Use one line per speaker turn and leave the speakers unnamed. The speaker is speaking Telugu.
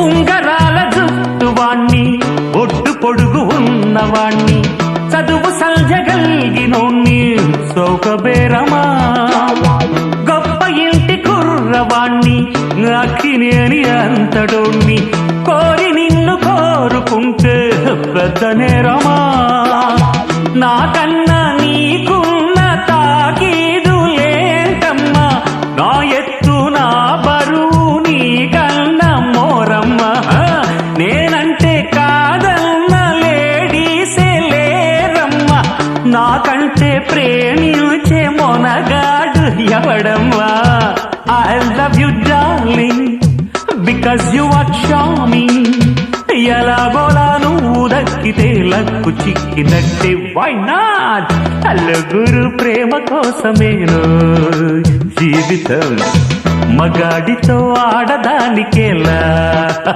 ఉంగరాల జుట్టువాణ్ణి ఒడ్డు పొడుగు ఉన్నవాణ్ణి చదువు సల్జగల్గినోణ్ణి సౌకబేరమా గొప్ప ఇంటి కుర్రవాణ్ణి అక్కినేని అంతడోణ్ణి కోరి నిన్ను కోరుకుంటే పెద్ద నేరమా నాకన్నా నీకున్న తాకీదు లేంటమ్మా నా ఎత్తు నా బరువు నీకన్నా మోరమ్మా నేనంటే కాదన్న లేడీసే లేరమ్మా నాకంటే ప్రేమించే Monagadu ఎవడమ్మా I love you darling because you are charming ఎలాగోలా నువ్వు దక్కితే లక్కు చిక్కినట్టే why not నలుగురు ప్రేమ కోసమేను జీవితం మగాడితో ఆడదానికేలా